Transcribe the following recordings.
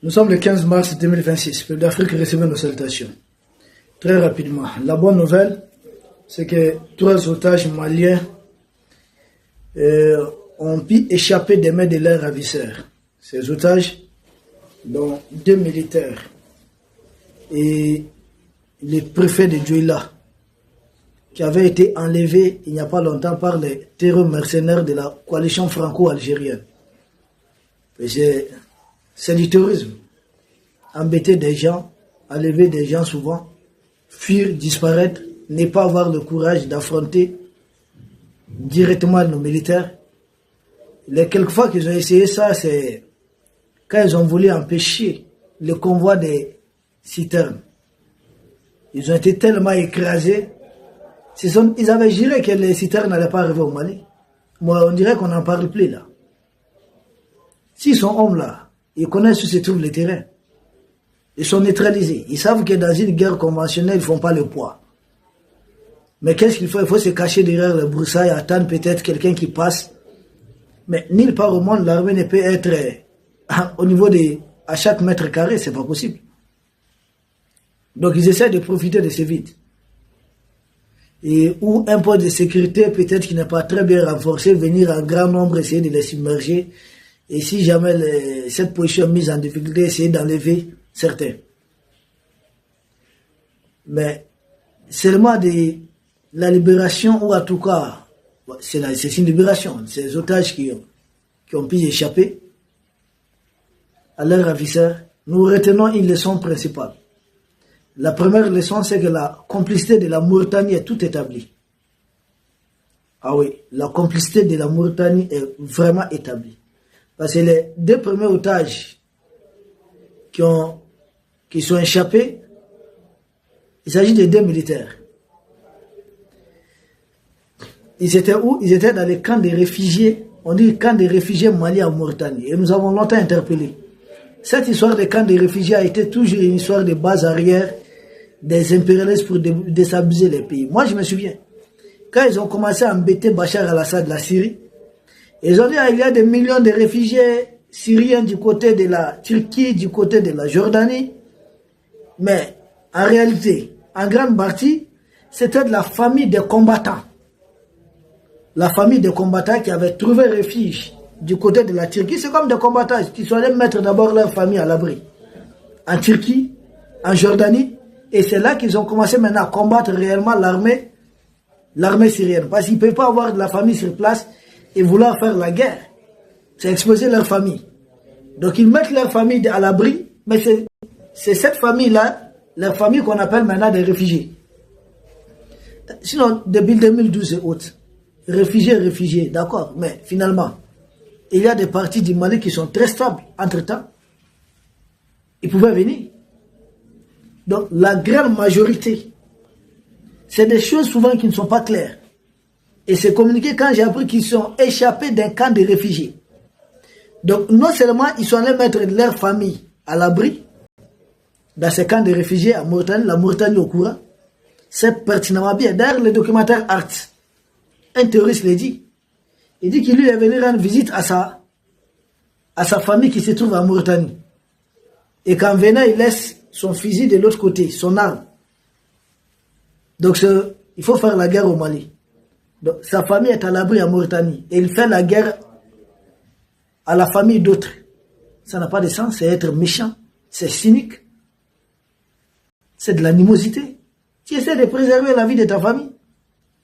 Nous sommes le 15 mars 2026. Peuple d'Afrique, recevez nos salutations. Très rapidement. La bonne nouvelle, c'est que 3 otages maliens ont pu échapper des mains de leurs ravisseurs. Ces otages, dont 2 militaires et le préfet de Djouila, qui avait été enlevé il n'y a pas longtemps par les terreurs mercenaires de la coalition franco-algérienne. C'est du terrorisme. Embêter des gens, enlever des gens souvent, fuir, disparaître, ne pas avoir le courage d'affronter directement nos militaires. Les quelques fois qu'ils ont essayé ça, c'est quand ils ont voulu empêcher le convoi des citernes. Ils ont été tellement écrasés. Ils avaient juré que les citernes n'allaient pas arriver au Mali. Moi, on dirait qu'on n'en parle plus là. S'ils sont hommes là, ils connaissent où se trouve le terrain. Ils sont neutralisés. Ils savent que dans une guerre conventionnelle, ils ne font pas le poids. Mais qu'est-ce qu'il faut? Il faut se cacher derrière le broussailles, attendre peut-être quelqu'un qui passe. Mais nulle part au monde, l'armée ne peut être au niveau à chaque mètre carré, c'est pas possible. Donc ils essaient de profiter de ce vide. Et où un poste de sécurité, peut-être qui n'est pas très bien renforcé, venir en grand nombre, essayer de les submerger. Et si jamais cette position est mise en difficulté, essayer d'enlever certains. Mais seulement de la libération, ou en tout cas, c'est une libération, ces otages qui ont pu échapper à leurs ravisseurs, nous retenons une leçon principale. La première leçon, c'est que la complicité de la Mauritanie est tout établie. Ah oui, la complicité de la Mauritanie est vraiment établie. Parce que les 2 premiers otages qui sont échappés, il s'agit de 2 militaires. Ils étaient où? Ils étaient dans les camps de réfugiés. On dit camps de réfugiés maliens en Mauritanie. Et nous avons longtemps interpellé. Cette histoire des camps de réfugiés a été toujours une histoire de base arrière des impérialistes pour déstabiliser les pays. Moi, je me souviens, quand ils ont commencé à embêter Bachar al-Assad de la Syrie, ils ont dit qu'il y a des millions de réfugiés syriens du côté de la Turquie, du côté de la Jordanie. Mais en réalité, en grande partie, c'était de la famille des combattants. La famille des combattants qui avaient trouvé refuge du côté de la Turquie, c'est comme des combattants qui sont allés mettre d'abord leur famille à l'abri. En Turquie, en Jordanie, et c'est là qu'ils ont commencé maintenant à combattre réellement l'armée syrienne. Parce qu'ils ne peuvent pas avoir de la famille sur place et vouloir faire la guerre. C'est exposer leur famille. Donc ils mettent leur famille à l'abri, mais c'est cette famille-là, leur famille qu'on appelle maintenant des réfugiés. Sinon, depuis 2012 et autres, réfugiés, d'accord, mais finalement, il y a des parties du Mali qui sont très stables entre-temps. Ils pouvaient venir. Donc, la grande majorité, c'est des choses souvent qui ne sont pas claires. Et c'est communiqué quand j'ai appris qu'ils sont échappés d'un camp de réfugiés. Donc, non seulement ils sont allés mettre leur famille à l'abri, dans ces camps de réfugiés en Mauritanie, la Mauritanie au courant, c'est pertinemment bien. D'ailleurs, le documentaire Art, un terroriste l'a dit. Il dit qu'il lui est venu rendre visite à sa famille qui se trouve en Mauritanie. Et qu'en venant, il laisse son fusil de l'autre côté, son arme. Donc il faut faire la guerre au Mali. Donc sa famille est à l'abri en Mauritanie. Et il fait la guerre à la famille d'autres. Ça n'a pas de sens, c'est être méchant, c'est cynique. C'est de l'animosité. Tu essaies de préserver la vie de ta famille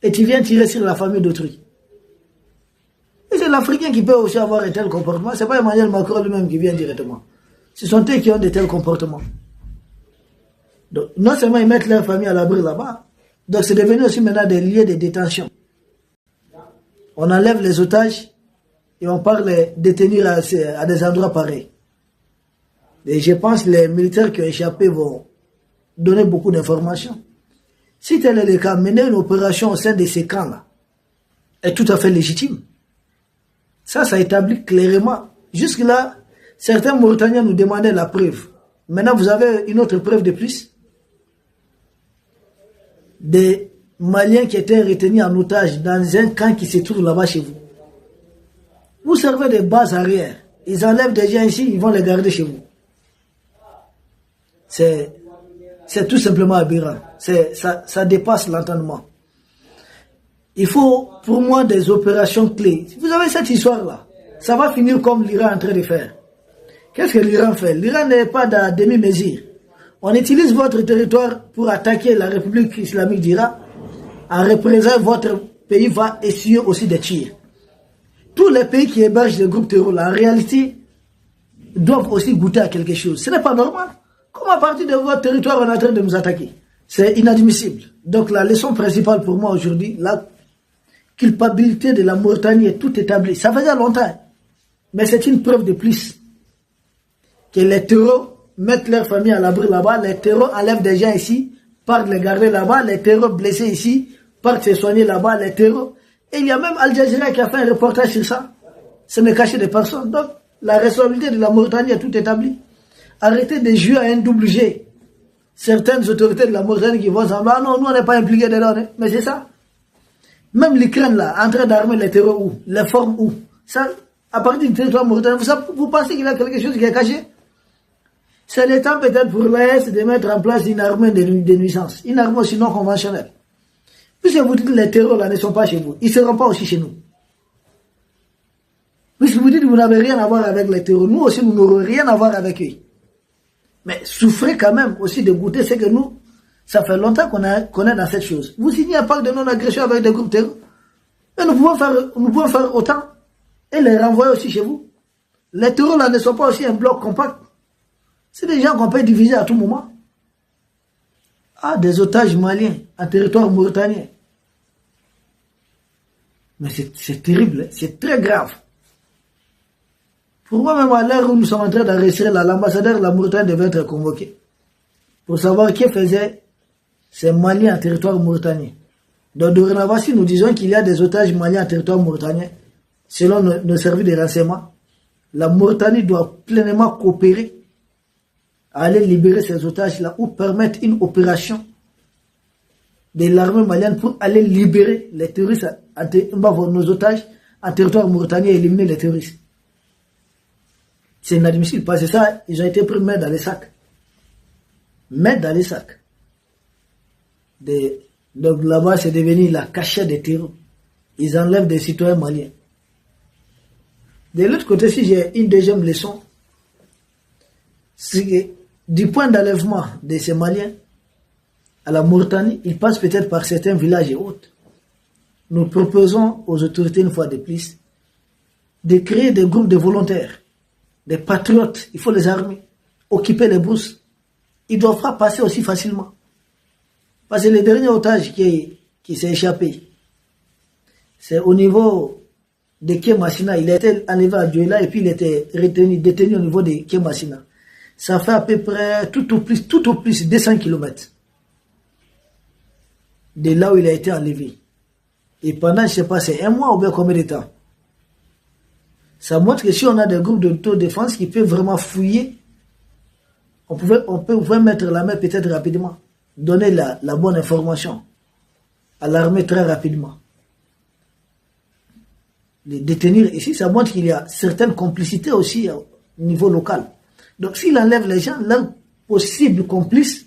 et tu viens tirer sur la famille d'autrui. Et c'est l'Africain qui peut aussi avoir un tel comportement. Ce n'est pas Emmanuel Macron lui-même qui vient directement. Ce sont eux qui ont de tels comportements. Donc, non seulement ils mettent leur famille à l'abri là-bas, donc c'est devenu aussi maintenant des lieux de détention. On enlève les otages et on parle de détenir à des endroits pareils. Et je pense que les militaires qui ont échappé vont donner beaucoup d'informations. Si tel est le cas, mener une opération au sein de ces camps-là est tout à fait légitime. Ça établit clairement. Jusque-là, certains Mauritaniens nous demandaient la preuve. Maintenant, vous avez une autre preuve de plus. Des Maliens qui étaient retenus en otage dans un camp qui se trouve là-bas chez vous. Vous servez des bases arrière. Ils enlèvent des gens ici, ils vont les garder chez vous. c'est tout simplement aberrant. Ça dépasse l'entendement. Il faut, pour moi, des opérations clés. Vous avez cette histoire-là, ça va finir comme l'Iran est en train de faire. Qu'est-ce que l'Iran fait? L'Iran n'est pas dans demi-mesure. On utilise votre territoire pour attaquer la République islamique d'Iran. En représailles, votre pays va essuyer aussi des tirs. Tous les pays qui hébergent des groupes terroristes, en réalité, doivent aussi goûter à quelque chose. Ce n'est pas normal. Comment à partir de votre territoire, on est en train de nous attaquer? C'est inadmissible. Donc la leçon principale pour moi aujourd'hui, la culpabilité de la Mauritanie est tout établie. Ça faisait longtemps. Mais c'est une preuve de plus que les terroristes mettent leur famille à l'abri là-bas, les terroristes enlèvent des gens ici, partent les garder là-bas, les terroristes blessés ici, partent se soigner là-bas, les terroristes. Et il y a même Al Jazeera qui a fait un reportage sur ça. Ce n'est caché de personne. Donc, la responsabilité de la Mauritanie est tout établie. Arrêtez de jouer à un double G. Certaines autorités de la Mauritanie qui vont sembler, ah non, nous on n'est pas impliqués dedans, hein. Mais c'est ça. Même l'Ukraine là, en train d'armer les terroristes où? Les formes où? Ça, à partir du territoire mauritanien, vous pensez qu'il y a quelque chose qui est caché? C'est le temps peut-être pour l'AES de mettre en place une armée de nuisance, une armée aussi non conventionnelle. Puisque vous dites que les terroristes là ne sont pas chez vous, ils ne seront pas aussi chez nous. Puisque vous dites que vous n'avez rien à voir avec les terroristes, nous aussi nous n'aurons rien à voir avec eux. Mais souffrez quand même aussi de goûter ce que nous, ça fait longtemps qu'on est dans cette chose. Vous signez un pacte de non-agression avec des groupes terroristes. Et nous pouvons faire autant et les renvoyer aussi chez vous. Les terroristes là ne sont pas aussi un bloc compact. C'est des gens qu'on peut diviser à tout moment. Ah, des otages maliens en territoire mauritanien. Mais c'est terrible, c'est très grave. Pour moi, même à l'heure où nous sommes en train d'enregistrer là, l'ambassadeur de la Mauritanie devait être convoqué. Pour savoir qui faisait ces Maliens en territoire mauritanien. Donc, dorénavant, si nous disons qu'il y a des otages maliens en territoire mauritanien, selon nos services de renseignement, la Mauritanie doit pleinement coopérer à aller libérer ces otages-là ou permettre une opération de l'armée malienne pour aller libérer les terroristes, nos otages en territoire mauritanien et éliminer les terroristes. C'est inadmissible parce que ça, ils ont été pris mettre dans les sacs. Mettre dans les sacs. Donc là-bas, c'est devenu la cachette des terroristes. Ils enlèvent des citoyens maliens. De l'autre côté, si j'ai une deuxième leçon, c'est que du point d'enlèvement de ces Maliens à la Mauritanie, ils passent peut-être par certains villages et autres. Nous proposons aux autorités, une fois de plus, de créer des groupes de volontaires, des patriotes, il faut les armer, occuper les brousses. Ils ne doivent pas passer aussi facilement. Parce que le dernier otage qui s'est échappé, c'est au niveau de Kemassina. Il a été enlevé à Dioula et puis il était détenu au niveau de Kemassina. Ça fait à peu près tout au plus 200 km de là où il a été enlevé. Et pendant, je ne sais pas, c'est un mois ou bien combien de temps. Ça montre que si on a des groupes d'autodéfense qui peuvent vraiment fouiller, on peut mettre la main peut-être rapidement, donner la bonne information à l'armée très rapidement. Les détenir ici, ça montre qu'il y a certaines complicités aussi au niveau local. Donc s'il enlève les gens, leurs possibles complices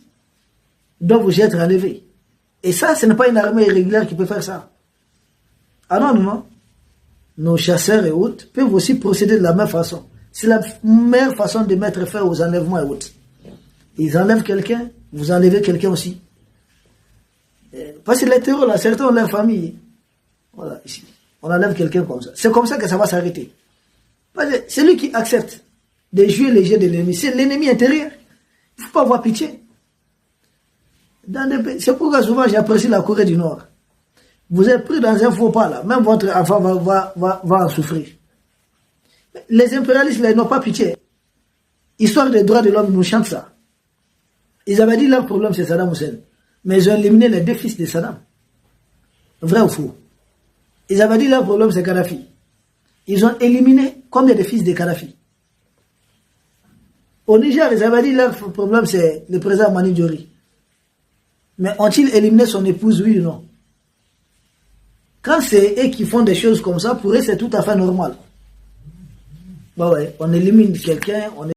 doivent aussi être enlevés. Et ça, ce n'est pas une armée irrégulière qui peut faire ça. Ah non, non, non. Nos chasseurs et autres peuvent aussi procéder de la même façon. C'est la meilleure façon de mettre fin aux enlèvements et autres. Ils enlèvent quelqu'un, vous enlevez quelqu'un aussi. Parce que les terroristes, là, certains ont leur famille. Voilà, ici. On enlève quelqu'un comme ça. C'est comme ça que ça va s'arrêter. Parce que celui qui accepte de jouer les jeux de l'ennemi, c'est l'ennemi intérieur. Il ne faut pas avoir pitié. C'est pourquoi souvent j'apprécie la Corée du Nord. Vous êtes pris dans un faux pas là, même votre enfant va en souffrir. Les impérialistes là, ils n'ont pas pitié. Histoire des droits de l'homme nous chante ça. Ils avaient dit leur problème c'est Saddam Hussein. Mais ils ont éliminé les deux fils de Saddam. Vrai ou faux? Ils avaient dit leur problème c'est Kadhafi. Ils ont éliminé combien de fils de Kadhafi? Au Niger, ils avaient dit leur problème c'est le président Mani Diori. Mais ont-ils éliminé son épouse, oui ou non? Quand c'est eux qui font des choses comme ça, pour eux c'est tout à fait normal. Bah ouais, on élimine quelqu'un,